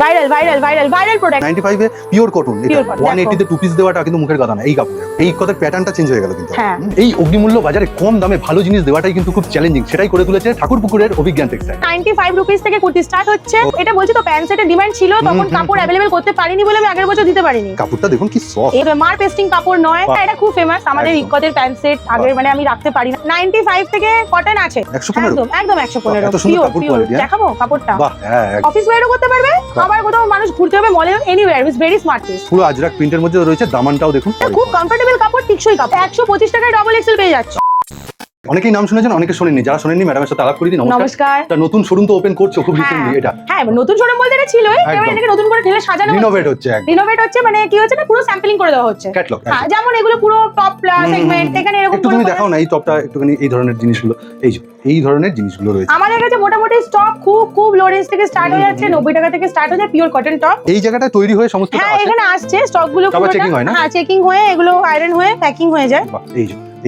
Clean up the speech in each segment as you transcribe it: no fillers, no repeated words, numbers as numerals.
Viral product 95 a pure cotton, এটা 180 তে two piece দেওয়াটা কিন্তু মুখের কথা না। এই কাপড়, এই কথার প্যাটার্নটা চেঞ্জ হয়ে গেল কিন্তু। এই অগ্নিমূল্য বাজারে কম দামে ভালো জিনিস দেওয়াটাই কিন্তু খুব চ্যালেঞ্জিং, সেটাই করে তুলেছে ঠাকুরপুকুরের অভিজ্ঞান টেক্সটাইল। 95 রুপিস থেকে কুর্তি স্টার্ট হচ্ছে। এটা বলছি তো প্যান্ট সেটের ডিমান্ড ছিল, তখন কাপড় अवेलेबल করতে পারিনি বলে আমি আগের বছর দিতে পারিনি। কাপড়টা দেখুন কি সফট, এটা মার পেস্টিং কাপড় নয়, এটা খুব ফেমাস আমাদের ইকতের প্যান্ট সেট। আগের মানে আমি রাখতে পারি না। 95 থেকে কটন আছে 115, একদম 115। এত সুন্দর কাপড় কোয়ালিটি। দেখাবো কাপড়টা, বাহ, হ্যাঁ, অফিস ওয়্যারও করতে পারবে, আবার কোথাও মানুষ ঘুরতে হবে মলে, anywhere. It's very smart piece. পুরো আজরাক প্রিন্টের মধ্যে রয়েছে, দামানটাও দেখুন খুব কমফোর্টেবল কাপড়, টিকসই কাপড়। 125 টাকায় ডাবল এক্সেল পেয়ে যাচ্ছে। অনেকেই নাম শুনেছেন, অনেকে শোনেননি। যারা শোনেননি ম্যাডামের সাথে আলাপ করে দিন। নমস্কার। এটা নতুন শোরুম তো ওপেন করছো খুব রিসেন্টলি। এটা হ্যাঁ, নতুন শোরুম বলতে এটা ছিলই, এবার এটাকে নতুন করে ঢেলে সাজানো হচ্ছে। রিনোভেট হচ্ছে মানে কি হচ্ছে না, পুরো স্যাম্পলিং করে দেওয়া হচ্ছে। ক্যাটালগ, হ্যাঁ, যেমন এগুলো পুরো টপ সেগমেন্ট, এখানে এরকম একটু তুমি দেখাও না এই টপটা একটুখানি। এই ধরনের জিনিসগুলো, এই ধরনের জিনিসগুলো রয়েছে আমাদের কাছে। মোটামুটি স্টক খুব লো রেঞ্জ থেকে স্টার্ট হয়ে যাচ্ছে, 90 টাকা থেকে স্টার্ট হয়ে যায় পিওর কটন টপ। এই জায়গাটায় তৈরি হয়ে সমস্ত হ্যাঁ, এখানে আসছে স্টক গুলো পুরো চেকিং হয় না? হ্যাঁ, চেকিং হয়ে এগুলো আয়রন হয়ে প্যাকিং হয়ে যায়।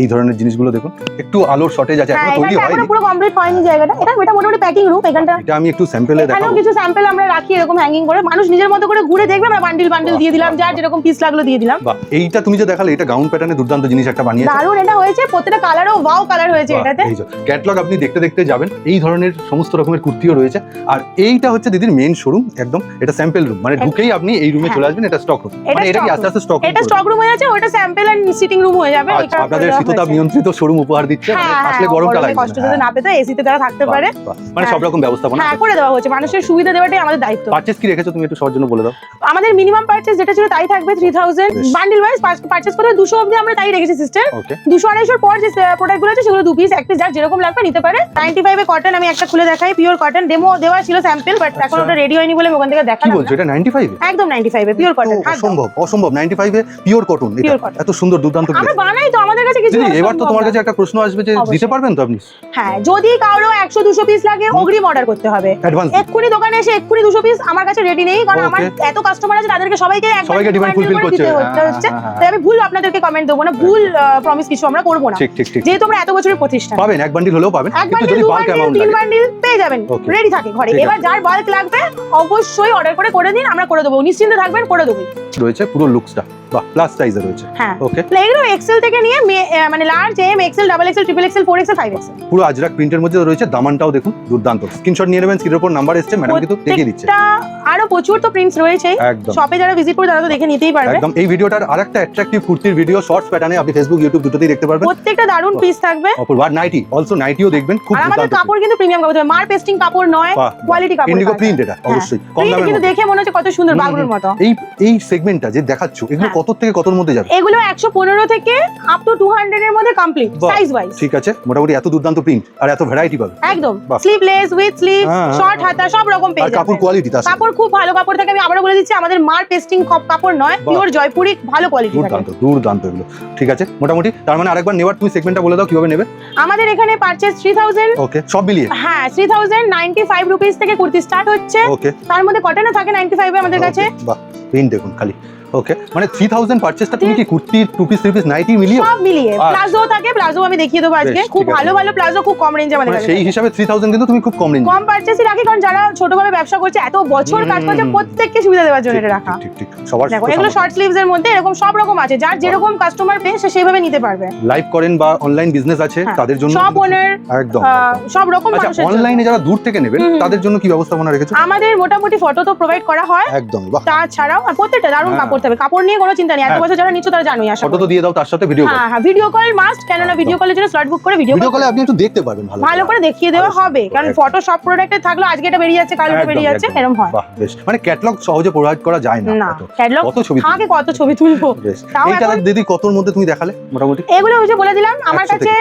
এই ধরনের জিনিসগুলো দেখুন, একটু আলোর শর্টেজ আছে, এখনো তৈরি হয়নি, এখনো পুরো কমপ্লিট হয়নি জায়গাটা। এটা মোটামুটি প্যাকিং রুম। এখানটা এটা আমি একটু স্যাম্পলে দেখাবো। এখানেও কিছু স্যাম্পল আমরা রাখি এরকম হ্যাঙ্গিং করে, মানুষ নিজের মতো করে ঘুরে দেখবে। আমরা বান্ডিল দিয়ে দিলাম, যার যেরকম পিস লাগলো দিয়ে দিলাম। বাহ, এইটা তুমি যে দেখালে, এটা গাউন প্যাটার্নে দুর্দান্ত জিনিস একটা বানিয়েছে। দারুণ এটা হয়েছে, প্রত্যেকটা কালারও ওয়াও কালার হয়েছে এটাতে। এই যে ক্যাটালগ আপনি দেখতে দেখতে যাবেন, এই ধরনের সমস্ত রকমের কুর্তিও রয়েছে। আর এইটা হচ্ছে দিদির মেইন শোরুম একদম। এটা স্যাম্পল রুম, মানে ঢুকেই আপনি এই রুমে চলে আসবেন। এটা স্টক রুম, মানে এটা কি আস্তে আস্তে স্টক রুম? এটা স্টক রুম হয়ে যাচ্ছে, ওটা স্যাম্পল এন্ড সিটিং রুম হয়ে যাবে। আচ্ছা, আপনাদের শীততাপ নিয়ন্ত্রিত শোরুম উপহার দিচ্ছে, আসলে গরমটা লাগবে কষ্ট যদি না পেতে এসিতে তারা থাকতে পারে, মানে সব রকম ব্যবস্থাপনা করে দেওয়া হচ্ছে। মানুষের সুবিধা দেওয়াটাই আমাদের দায়িত্ব। পারচেজ কি রেখেছো তুমি একটু সবার জন্য বলে দাও। আমাদের মিনিমাম পারচেজ যেটা ছিল তাই থাকবে 3000। বান্ডিল ওয়াইজ পারচেজ করতে 200 অবধি আমরা তাই রেখেছি সিস্টেম। 200 250 পর যে প্রোডাক্টগুলো আছে সেগুলো 2 পিস 1 পিস যার যেরকম লাগবে নিতে পারে। 95 এ কটন আমি একটা খুলে দেখাই, পিওর কটন। ডেমো দেওয়া ছিল স্যাম্পল, বাট এখন ওটা রেডি হয়নি বলে ওখান থেকে দেখালাম। কি বলছো, এটা 95 এ? একদম 95 এ পিওর কটন। অসম্ভব 95 এ পিওর কটন। এটা এত সুন্দর দুর্দান্ত আমরা বানাই তো, আমাদের কাছে কিছু। এবার তো তোমার কাছে একটা প্রশ্ন আসবে যে দিতে পারবেন তো আপনি? হ্যাঁ, যদি কারো 100 200 পিস লাগে অগ্রিম অর্ডার করতে হবে। এক্ষুনি দোকানে এসে এক্ষুনি 200 পিস আমার কাছে রেডি নেই, কারণ আমার এত কাস্টমার আছে, তাদেরকে সবাইকে ডিমান্ড ফুলফিল করতে হচ্ছে। তাই আমি ভুল আপনাদেরকে কমেন্ট দেবো না, ভুল প্রমিস কিছু আমরা করব না। ঠিক যেহেতু আমরা এত বছরের প্রতিষ্ঠান। পাবেন এক বান্ডিল হলেও পাবেন, কিন্তু যদি বাল্ক অ্যামাউন্ট লাগে 3 বান্ডিল পেয়ে যাবেন, রেডি থাকে ঘরে। এবার যার বাল্ক লাগবে অবশ্যই অর্ডার করে দিন, আমরা করে দেবো। নিশ্চিন্তে থাকবেন, করে দেবো। রয়েছে পুরো লুকসটা, বাহ, প্লাস সাইজে রয়েছে। হ্যাঁ, ওকে। এগুলো এক্সেল থেকে নিয়ে মানে large, M, XL, double XL, triple XL, 4 XL, 5 XL. পুরো আজরাক প্রিন্টের মধ্যে রয়েছে, দামানটাও দেখুন দুর্দান্ত। স্ক্রিনশট নিয়ে নেবেন, স্ক্রিনের উপর নাম্বার এসেছে, ম্যাডাম কিন্তু দেখিয়ে দিচ্ছে। আরো প্রচুর তো প্রিন্টস রয়েছে, শপে যারা ভিজিট করে তারা তো দেখে নিতেই পারবে। একদম। এই ভিডিওটার আরেকটা অ্যাট্রাকটিভ কুর্তির ভিডিও শর্টস প্যাটার্নে আপনি ফেসবুক ইউটিউব দুটোতেই দেখতে পারবেন। প্রত্যেকটা দারুণ পিস থাকবে। অপূর্ব। আর নাইটি, অলসো নাইটিও দেখবেন, খুব দুর্দান্ত। আমাদের কাপড় কিন্তু প্রিমিয়াম কাপড়, মার পেস্টিং কাপড় নয়, কোয়ালিটি কাপড়। ইন্ডিগো প্রিন্ট, এটা অবশ্যই কম দামের কিন্তু দেখে মনে হচ্ছে কত সুন্দর, বাগরুর মতো। এই সেগমেন্টটা যে দেখাচ্ছো, এগুলো কত থেকে কতর মধ্যে যাবে? এগুলো 115 থেকে আপ টু 200 এর মধ্যে কমপ্লিট সাইজ ওয়াইজ। ঠিক আছে, মোটামুটি এত দুর্দান্ত প্রিন্ট আর এত ভ্যারাইটি পাবে। একদম স্লিভলেস, উইথ স্লিভ, শর্ট হাতা, সব রকম পেয়ে যাবেন। আর কাপড় কোয়ালিটি, কাপড় খুব ভালো কাপড় থাকে। আমি আবারো বলে দিচ্ছি, আমাদের মার পেস্টিং কাপড় নয়, পিওর জয়পুরি ভালো কোয়ালিটি থাকে। দুর্দান্ত এগুলো। ঠিক আছে, মোটামুটি তার মানে আরেকবার নেওয়ার তুমি সেগমেন্টটা বলে দাও কিভাবে নেবে। আমাদের এখানে পারচেজ 3000। ওকে, সব মিলিয়ে? হ্যাঁ, 3095 রুপিস থেকে কুর্তি স্টার্ট হচ্ছে। ওকে, তার মধ্যে কটনও থাকে 95 এ আমাদের কাছে। বাহ, প্রিন্ট দেখুন খালি। ওকে, মানে 3000 পারচেজটা তুমি কি kurti, two piece, three piece, nighty মিলিয়ে? সব মিলিয়ে। প্লাজো থাকে, প্লাজো আমি দেখিয়ে দেবো আজকে। খুব ভালো প্লাজো, খুব কম রেঞ্জে আমাদের কাছে। সেই হিসাবে 3000 কিন্তু তুমি খুব কম রেঞ্জে। কম পারচেজই রাখি, কারণ যারা ছোটভাবে ব্যবসা করছে, এত বছর কাজ করছে, প্রত্যেককে সুবিধা দেওয়ার জন্য এটা রাখা। ঠিক। সবার দেখো, এগুলো শর্ট স্লিভস এর মধ্যে এরকম সব রকম আছে, যার যেরকম কাস্টমার পেয়ে সে সেইভাবে নিতে পারবে। লাইভ করেন বা অনলাইন বিজনেস আছে তাদের জন্য সব ওনার, একদম সব রকম মানুষের জন্য। অনলাইনে যারা দূর থেকে নেবেন তাদের জন্য কি ব্যবস্থাপনা রেখেছো? আমাদের মোটামুটি ফটো তো প্রোভাইড করা হয়। একদম, বাহ। তাছাড়াও প্রত্যেকটা দারুণ কাপড় থাকবে, কাপড় নিয়ে কোনো চিন্তা নেই। এত বছর যারা নিচ্ছ তারা জানোই। আশা ফটো তো দিয়ে দাও, তার সাথে ভিডিও কল। হ্যাঁ, ভিডিও কল মাস্ট, কেননা ভিডিও কলের জন্য স্লট বুক করে ভিডিও কলে আপনি একটু দেখতে পারবেন, ভালো করে দেখিয়ে দেওয়া হবে। কারণ ফটো সব প্রোডাক্টে থাকলো, আজকে এটা বেরিয়ে যাচ্ছে, কাল এটা বেরিয়ে যাচ্ছে, এরকম হয়। বাহ, বেশ। মানে ক্যাটালগ সহজে প্রোভাইড করা যায় না। ক্যাটালগ কত ছবি থাকে, কত ছবি তুলবো। এইটা দিদি কতর মধ্যে তুমি দেখালে মোটামুটি? এগুলো ওই যে বলে দিলাম, আমার কাছে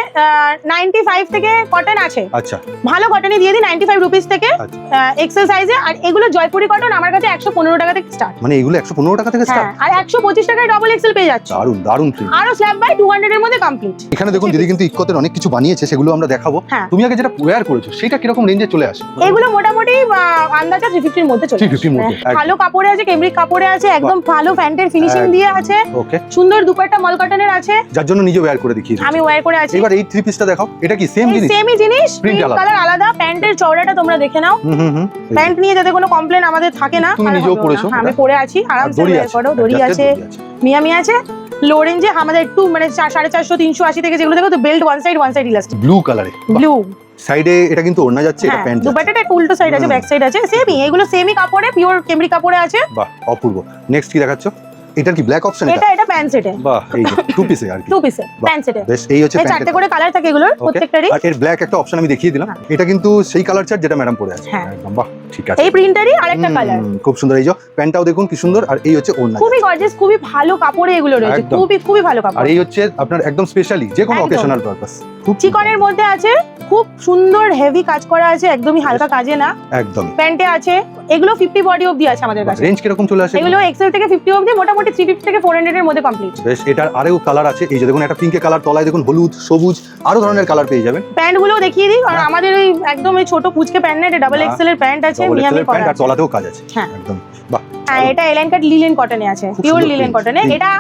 95 থেকে কটন আছে। আচ্ছা, ভালো কটনই দিয়ে দিই 95 রুপিস থেকে এক্সেল সাইজে। আর এগুলো জয়পুরি কটন আমার কাছে 115 টাকা থেকে স্টার্ট। মানে এগুলো 115 টাকা থেকে স্টার্ট? হ্যাঁ, আর 125 টাকায় ডাবল এক্সেল পেয়ে যাচ্ছে। দারুন দারুন প্রিন্ট। আরো স্ল্যাব বাই 200 এর মধ্যে কমপ্লিট। এখানে দেখুন দিদি কিন্তু ইকোতের অনেক কিছু বানিয়েছে, সেগুলো আমরা দেখাবো। হ্যাঁ। তুমি আগে যেটা ওয়্যার করেছো সেটা কিরকম রেঞ্জে চলে আসে? এগুলো মোটামুটি আন্দাজা 350 এর মধ্যে চলে 350 এর মধ্যে, আসে। ভালো কাপড়ে আছে, কেমব্রিক কাপড়ে আছে, একদম ভালো ফ্যান্টের ফিনিশিং দিয়ে আছে, ওকে, সুন্দর দুপাট্টা মল কটনের আছে, যার জন্য নিজে ওয়্যার করে দেখিয়েছি। আমি ওয়্যার করে আছি। এবার এই থ্রি পিসটা দেখাও, এটা কি সেম জিনিস? সেমই জিনিস, Print প্রিন্ট আলাদা। কালার আলাদা, প্যান্টের চওড়াটা তোমরা দেখে নাও। প্যান্ট নিয়ে যাতে কোনো কমপ্লেন আমাদের থাকে না। তুমি আর নিজেও হবে না। পরেছো? হ্যাঁ, আমি পরে আছি, আরামসে দড়ি ওয়্যার আছে, করো, দড়ি আছে, মিয়ামি আছে, লো রেঞ্জে আমাদের একটু মানে 450 380 থেকে যেগুলো দেখো তো belt one side elastic blue কালারে, ব্লু। সাইডে এটা কিন্তু ওড়না যাচ্ছে, এটা হ্যাঁ, প্যান্ট দুপাট্টাটা একটু উল্টো সাইড আছে, ব্যাক সাইড আছে, সেমই এগুলো সেমই কাপড়ে, পিওর কেমব্রিক কাপড়ে আছে। বাহ অপূর্ব। নেক্সট কি দেখাচ্ছ? এটার কি ব্ল্যাক অপশন? এটা প্যান্ট সেটে, বাহ, এই যে টু পিসে আর কি, টু পিসে প্যান্ট সেটে। বেশ। এই হচ্ছে এই চারটে করে কালার থাকে এগুলোর প্রত্যেকটারই। আর এর ব্ল্যাক একটা অপশন আমি দেখিয়ে দিলাম। এটা কিন্তু সেই কালার চার্ট যেটা ম্যাডাম পরে আছে। হ্যাঁ। একদম বাহ, ঠিক আছে। এই প্রিন্টারই আরেকটা কালার, খুব সুন্দর। এই যে প্যান্টটাও দেখুন কি সুন্দর, আর এই হচ্ছে ওড়না, খুবই গর্জিয়াস, খুবই ভালো কাপড়ে এগুলো রয়েছে, একদম। খুবই ভালো আর কাপড়। এই হচ্ছে আপনার একদম স্পেশালি যে কোনো একদম। Occasional purpose. খুব চিকনের মধ্যে আছে, খুব সুন্দর হেভি কাজ করা আছে, একদমই হালকা কাজে না। একদম। প্যান্টে আছে, এগুলো 50 বডি অবধি আছে আমাদের কাছে। রেঞ্জ কিরকম চলে আসে? এগুলো এক্সেল থেকে 50 অবধি, মোটামুটি 350 থেকে 400 এর মধ্যে কমপ্লিট। বেশ। এটার আরেও কালার আছে, এই যে দেখুন একটা পিঙ্কে কালার, তলায় দেখুন হলুদ, সবুজ, আরো ধরনের কালার পেয়ে যাবেন। প্যান্ট গুলো দেখিয়ে দিই, কারণ আমাদের এই একদম এই ছোট কুচকে প্যান্ট না, এটা ডাবল এক্সেল এর প্যান্ট আছে, Double মিয়ামি XL এর প্যান্ট, করা আর তলাতেও কাজ আছে। হ্যাঁ। একদম বাহ। হ্যাঁ, এটা এলাইন কাট লিলেন কটনে আছে, খুব পিওর সুন্দর লিলেন print, কটনে। print। এটা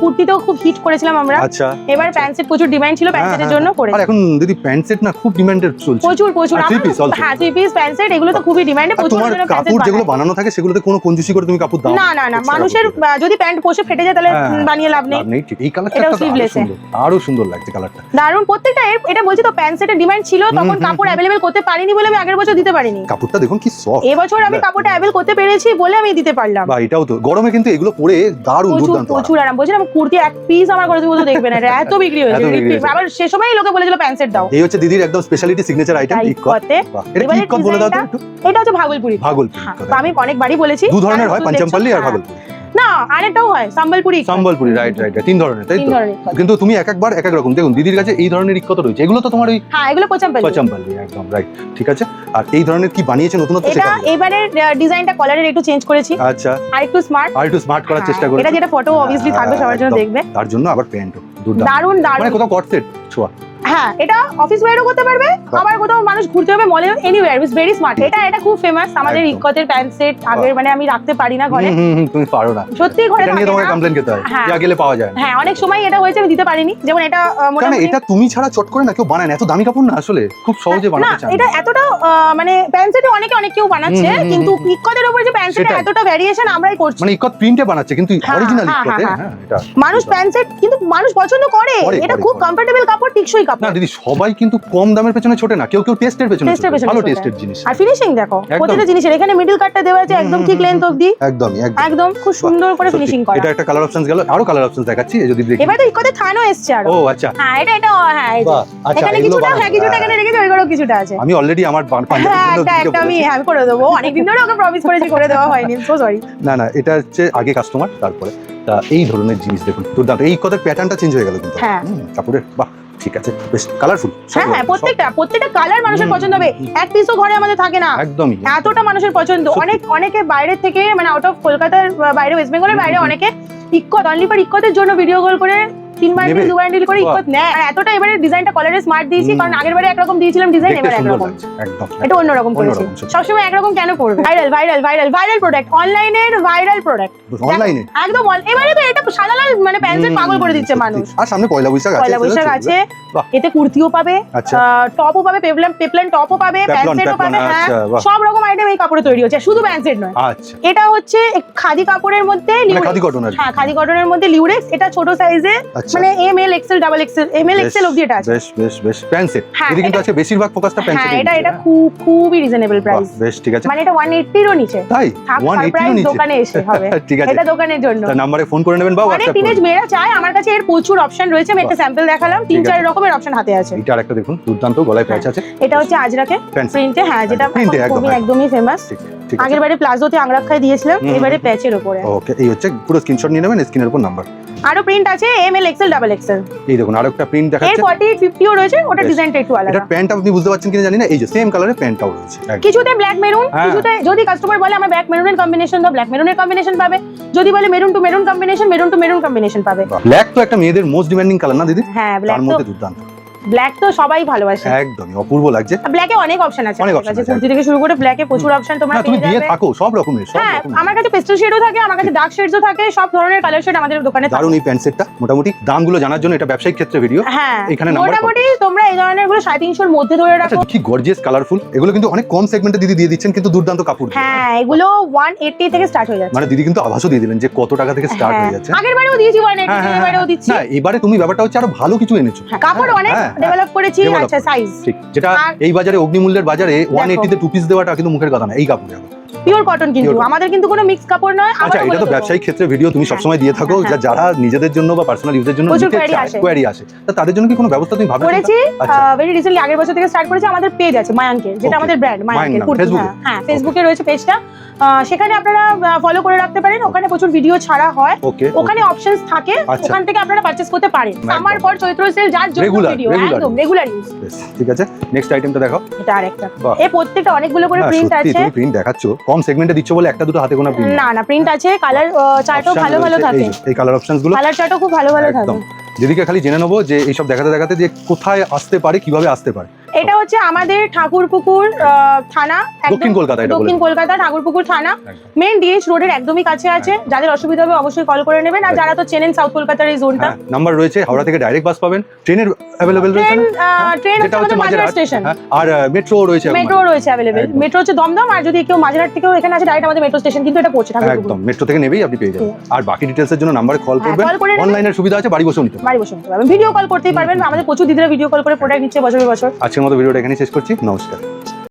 কুর্তিতেও খুব হিট করেছিলাম আমরা। আচ্ছা। এবার প্যান্ট সেট প্রচুর ডিমান্ড ছিল, প্যান্ট হ্যাঁ, সেটের হ্যাঁ, জন্য করে। আর এখন দিদি প্যান্ট সেট না খুব ডিমান্ডেড চলছে। প্রচুর আর three piece also। হ্যাঁ, থ্রি পিস প্যান্ট সেট এগুলো তো খুবই ডিমান্ডে, আর প্রচুর তোমার জনের প্যান্ট কাপড় সেট যেগুলো বানানো থাকে সেগুলোতে কোনো কঞ্জুসি করে তুমি কাপড় দাও না। extra মানুষের কাপড় দিয়ে। যদি প্যান্ট পোষে ফেটে যায় তাহলে হ্যাঁ, বানিয়ে লাভ নেই। ঠিক। এই কালারটা এটাও আরো sleeveless এ। সুন্দর, আরো সুন্দর লাগছে কালারটা। দারুন প্রত্যেকটা এটা বলছি তো, প্যান্ট সেটের ডিমান্ড ছিল, তখন কাপড় অ্যাভেলেবেল করতে পারিনি বলে আমি আগের বছর দিতে পারিনি। কাপড়টা দেখুন কি সফট। এবছর আমি কাপড়টা অ্যাভেল করতে পেরেছি বলে আমি দিতে পারলাম। বা এটাও তো গরমে কিন্তু এগুলো পরে দারুণ দুর্দান্ত আরাম। প্রচুর আরাম। বলছিলাম কুর্তি এক পিস আমার ঘরে তুমি দেখবে না, এটা এত বিক্রি হয়েছে। এত বিক্রি হয়েছে। আবার সে সময় লোকে বলেছিল প্যান্ট সেট দাও। এই হচ্ছে দিদির একদম স্পেশালিটি সিগনেচার আইটেম তাই ইকট। করতে। বাহ, এটা কি এবারে ইকট বলে দাও তো একটু। এটা হচ্ছে ভাগলপুরি। ভাগলপুরি হ্যাঁ, ইকট। তো আমি অনেকবারই বলেছি দু ধরনের হয়, তুমি পাঞ্চামপাল্লি দেখছো, আর হ্যাঁ। ভাগলপুরি। না, আরেকটাও হয় সম্বলপুরি ইকট। সম্বলপুরি, রাইট রাইট, তিন ধরনের, তাই তিন তো? ধরনের ইকট। কিন্তু তুমি এক একবার এক এক রকম। দেখুন দিদির কাছে এই ধরনের ইকট রয়েছে, এগুলো তো তোমার ওই হ্যাঁ, এগুলো কোচাম্পাল্লি। পাঞ্চামপাল্লি, একদম রাইট, ঠিক আছে। আর এই ধরনের কি বানিয়েছে নতুনত্ব এটা সেটা বলো। এবারের ডিজাইনটা কলারের একটু চেঞ্জ করেছি, আচ্ছা, আর একটু স্মার্ট। আর একটু স্মার্ট করার চেষ্টা করেছি। এটা যেটা ফটো অবভিয়াসলি থাকবে সবার জন্য একদম। দেখবে। তার জন্য আবার প্যান্টও দুর্দান্ত, দারুন মানে দারুন। কোথাও কট সেট ছোঁয়া। হ্যাঁ, এটা অফিস ওয়্যারও করতে পারবে, আবার কোথাও মানুষ ঘুরতে হবে মলে, এনিওয়্যার, ইটস ভেরি স্মার্ট। এটা খুব ফেমাস আমাদের একদম। ইকতের প্যান্ট সেট। আগের মানে আমি রাখতে পারি না ঘরে, তুমি পারো না, সত্যি ঘরে এটা নিয়ে থাকে তোমাকে না। কমপ্লেন খেতে হয়, হ্যাঁ। যা গেলে পাওয়া যায় না। হ্যাঁ, অনেক সময় এটা হয়েছে আমি দিতে পারিনি, যেমন এটা কারণ মোটামুটি এটা তুমি ছাড়া চট করে না কেউ বানায় না, এত দামি কাপড় না আসলে, খুব সহজে না, বানাতে চায় এটা এতটা মানে প্যান্ট সেটে অনেক কেউ বানাচ্ছে, কিন্তু ইকতের উপর যে প্যান্ট সেটে সেটাই। এতটা ভ্যারিয়েশন আমরাই করছি। মানে ইকট প্রিন্টে বানাচ্ছে, কিন্তু হ্যাঁ, অরিজিনাল হ্যাঁ, ইকটে। হ্যাঁ, হ্যাঁ, এটা মানুষ প্যান্ট সেট কিন্তু মানুষ পছন্দ করে, করে, এটা করে, খুব করে। কমফোর্টেবল কাপড়, টিকসই না কাপড়। দিদি, সবাই কিন্তু কম দামের পেছনে ছোটে না, কেউ কেউ টেস্টের পেছনে টেস্টের ছোটে, পেছনে ভালো ছোটে। টেস্টের জিনিস। আর ফিনিশিং দেখো একদম। প্রত্যেকটা জিনিসের, এখানে মিডল কাটটা দেওয়া আছে একদম ঠিক লেন্থ অবধি, একদমই একদম খুব সুন্দর করে ফিনিশিং করা। এটা একটা কালার অপশনস গেল, আরো কালার অপশনস দেখাচ্ছি এই যদি দেখি। এবার তো ইকোতে থানও এসছে আরো। ও আচ্ছা, হ্যাঁ, এটা হ্যাঁ, এই যে। বাহ, আচ্ছা, এখানে এগুলো কিছুটা, বানানো। হ্যাঁ, কিছুটা এখানে রেখেছি, ওইগুলো কিছুটা আছে। আমি অলরেডি আমার পাঞ্জাবির হ্যাঁ, জন্য একটা দিতে আমি বলেছি। আমি করে দেবো, অনেকদিন ধরে ওকে প্রমিস করেছি, করে দেওয়া হয়নি, সো সরি। না না, এটা হচ্ছে আগে কাস্টমার, তারপরে তা এই ধরনের জিনিস দেখুন দুর্দান্ত। এই কথার প্যাটার্নটা চেঞ্জ হয়ে গেল কিন্তু। হ্যাঁ। কাপড়ের, বাহ, ঠিক আছে, বেশ কালারফুল। হ্যাঁ, প্রত্যেকটা কালার মানুষের পছন্দ হবে, এক পিসও ঘরে আমাদের থাকে না, একদমই এতটা মানুষের পছন্দ। সত্যি। অনেকে বাইরে থেকে, মানে আউট অফ কলকাতার বাইরে, ওয়েস্ট বেঙ্গলের বাইরে অনেকে ইকত অনলি ফর ইকতের জন্য ভিডিও কল করে 3 বান্ডিল নেবে? 2 বান্ডিল করে ইকত নেয়। আর এতটা এবারে ডিজাইনটা কলারে স্মার্ট দিয়েছি, কারণ আগের বারে একরকম দিয়েছিলাম ডিজাইন, দেখতে এবারে সুন্দর একরকম। লাগছে, একদম এটা অন্যরকম করেছি, অন্যরকম, সত্যি। সবসময় একরকম কেন করবে? ভাইরাল প্রোডাক্ট, অনলাইনের ভাইরাল প্রোডাক্ট, অনলাইনে একদম এবারে তো এটা সাদা লাল মানে প্যান্ট পাগল করে দিচ্ছে মানুষ। আর সামনে পয়লা বৈশাখ আছে, পয়লা বৈশাখ সেটা আছে, চলবে। বাহ। এতে কুর্তিও পাবে, আচ্ছা। টপও পাবে, পেপলান টপও পাবে, প্যান্ট পেপলন, সেটও পাবে। পেপলন, হ্যাঁ, আচ্ছা, বাহ। সব রকম আইটেম এই কাপড়ে তৈরি হচ্ছে, শুধু প্যান্ট সেট নয়। আচ্ছা, এটা হচ্ছে খাদি কাপড়ের মধ্যে মানে লিউরেক্স। খাদি কটন আর কি। হ্যাঁ, খাদি কটনের মধ্যে লিউরেক্স, এটা ছোট সাইজে, আচ্ছা। মানে M L XL double XL, M L বেশ, এক্সেল অবধি এটা আছে। বেশ বেশ বেশ, প্যান্ট সেট। হ্যাঁ, এদিকে কিন্তু এটা- আছে বেশিরভাগ ফোকাসটা প্যান্ট হ্যাঁ, সেটে। এটা খুবই রিজনেবল প্রাইস, বেশ, ঠিক আছে। মানে এটা 180 এরও নিচে। তাই থাক, 180 সারপ্রাইজ নিচে দোকানে এসে হবে। ঠিক আছে, এটা দোকানের জন্য। তার নম্বরে ফোন করে নেবেন বা অনেক হোয়াটসঅ্যাপ টিনেজ করবেন। মেয়েরা চায়, আমার কাছে এর প্রচুর অপশন রয়েছে, আমি একটা স্যাম্পল দেখালাম, ঠিক 3-4 আছে। রকমের অপশন হাতে আছে। এটা আরেকটা দেখুন, দুর্দান্ত গলায় প্যাচ আছে। এটা হচ্ছে আজরাকে Pants। প্রিন্টে, হ্যাঁ, যেটা Print এ একদম, একদমই ফেমাস। ঠিক ঠিক আছে। আগের বারে প্লাজোতে আংরাক্ষায় দিয়েছিলাম, হুম, এবারে প্যাচের উপরে। ওকে, এই হচ্ছে পুরো স্ক্রিনশট নিয়ে নেবেন, স্ক্রিনের উপর নাম্বার। আরো প্রিন্ট আছে, M L XL double XL. এই দেখুন আরেকটা প্রিন্ট এর দেখাচ্ছে। 48 50 ও রয়েছে, ওটা ডিজাইনটা একটু আলাদা। এটা প্যান্ট আপনি বুঝতে পারছেন কিনা জানি না, এই যে সেম কালারের প্যান্টটাও রয়েছে। কিছুতে ব্ল্যাক মেরুন, হ্যাঁ। কিছুতে যদি কাস্টমার বলে আমরা ব্ল্যাক মেরুনের কম্বিনেশন দাও, ব্ল্যাক মেরুনের কম্বিনেশন পাবে। যদি বলে maroon to maroon combination, maroon to maroon combination পাবে। ব্ল্যাক তো একটা মেয়েদের মোস্ট ডিমান্ডিং কালার না দিদি? হ্যাঁ, ব্ল্যাক তার তো মধ্যে দুর্দান্ত। ব্ল্যাক তো সবাই ভালোবাসে, একদমই অপূর্ব লাগছে। ব্ল্যাকে অনেক অপশন আছে, অনেক আমার option কাছে আছে, কুর্তি থেকে শুরু করে ব্ল্যাকে প্রচুর অপশন তোমরা না তুমি পেয়ে দিয়ে যাবে। থাকো সব রকমের, সব হ্যাঁ, রকমের। আমার কাছে পেস্টেল শেডও থাকে, আমার কাছে ডার্ক শেডসও থাকে, সব ধরনের কালার শেড আমাদের দোকানে থাকে। দারুণ এই প্যান্ট সেটটা। মোটামুটি দামগুলো জানার জন্য এটা ব্যবসায়িক ক্ষেত্রে ভিডিও। হ্যাঁ, এখানে নাম্বার মোটামুটি তোমরা এই ধরনের গুলো 350 এর মধ্যে ধরে আচ্ছা রাখো। কি গর্জিয়াস কালারফুল, এগুলো কিন্তু অনেক কম সেগমেন্টে দিদি দিয়ে দিচ্ছেন, কিন্তু দুর্দান্ত কাপড় দিয়ে। হ্যাঁ, এগুলো 180 থেকে স্টার্ট হয়ে যাচ্ছে। মানে দিদি কিন্তু আভাসও দিয়ে দিলেন যে কত টাকা থেকে স্টার্ট হয়ে যাচ্ছে। আগের বারেও দিয়েছি 180, এবারেও দিচ্ছি। না এবারে তুমি ব্যাপারটা হচ্ছে আরো ভালো কিছু এনেছো। হ্যাঁ, কাপড় অনেক হ্যাঁ, ডেভেলপ করেছি। develop আচ্ছা, সাইজ ঠিক, যেটা আর- এই বাজারে অগ্নিমূল্যের বাজারে 180 তে 2 পিস দেওয়াটা কিন্তু মুখের কথা না এই কাপড়ে। পিওর কটন, কিন্তু Pure cotton। আমাদের কিন্তু কোনো মিক্স কাপড় নয়। আচ্ছা এটা তো ব্যবসায়িক ক্ষেত্রে ভিডিও তুমি সবসময় দিয়ে থাকো, হ্যাঁ, যারা নিজেদের জন্য বা পার্সোনাল ইউজের জন্য প্রচুর নিতে query চায়, আসে। কোয়ারি আসে, তা তাদের জন্য কি কোনো ব্যবস্থা তুমি ভাবছো? করেছি আচ্ছা ভেরি রিসেন্টলি, আগের বছর থেকে স্টার্ট করেছি। আমাদের পেজ আছে মায়াঙ্কের, যেটা Okay. আমাদের ব্র্যান্ড মায়াঙ্কের নাম, কুর্তি। Facebook-এ? হ্যাঁ, ফেসবুকে রয়েছে পেজটা, সেখানে আপনারা ফলো করে রাখতে পারেন। ওখানে প্রচুর ভিডিও ছাড়া হয়, ওকে ওখানে অপশনস থাকে, আচ্ছা। ওখান থেকে আপনারা পারচেজ করতে পারেন। একদম। আমার পর চৈত্র সেল যার জন্য Regular, ভিডিও, regular একদম use। Regular use. ঠিক আছে, নেক্সট আইটেমটা দেখাও। এটা আরেকটা, বাহ। এই প্রত্যেকটা অনেকগুলো করে না, প্রিন্ট সত্যি আছে। তুমি প্রিন্ট দেখাচ্ছ, কম সেগমেন্টে দিচ্ছ বলে একটা দুটো হাতে গোনা প্রিন্ট। না না, প্রিন্ট আছে, কালার চার্টও ভালো ভালো থাকে, এই কালার অপশনস গুলো কালার চার্টও খুব ভালো ভালো থাকে। একদম। দিদিকে খালি জেনে নেবো যে এইসব দেখাতে দেখাতে যে কোথায় আসতে পারে, কিভাবে আসতে পারে। এটা হচ্ছে আমাদের ঠাকুরপুকুর থানা, একদম দক্ষিণ কলকাতা, এটা বলে দক্ষিণ কলকাতা ঠাকুরপুকুর থানা, একদম। মেন ডিএইচ রোডের একদমই কাছে আছে। যাদের অসুবিধা হবে অবশ্যই কল করে নেবেন। আর যারা তো চেনেন সাউথ কলকাতার এই জোনটা, হ্যাঁ, নাম্বার রয়েছে, হাওড়া থেকে ডাইরেক্ট বাস পাবেন, ট্রেনের অ্যাভেলেবেল রয়েছে ট্রেন না? ট্রেন যেটা হচ্ছে হচ্ছে মাঝেরহাট মাঝেরহাট স্টেশন, হ্যাঁ, আর মেট্রো রয়েছে এখন মেট্রো রয়েছে অ্যাভেলেবেল। একদম। মেট্রো হচ্ছে দমদম, আর যদি কেউ মাঝেরহাট থেকেও এখানে আসে ডাইরেক্ট আমাদের মেট্রো স্টেশন, কিন্তু এটা পৌঁছে ঠাকুরপুকুর। একদম মেট্রো থেকে নেবেই আপনি পেয়ে যাবেন। আর বাকি ডিটেলসের জন্য নাম্বারে কল হ্যাঁ, করবেন, call করে নেবেন। অনলাইনের সুবিধা আছে, বাড়ি বসেও নিতে পারবেন। বাড়ি বসে নিতে পারবেন, ভিডিও কল করতেই পারবেন। আমাদের প্রচুর দিদিরা ভিডিও কল করে প্রোডাক্ট নিচ্ছে বছরের বছর। আজকের মতো ভিডিওটা এখানেই শেষ করছি, নমস্কার।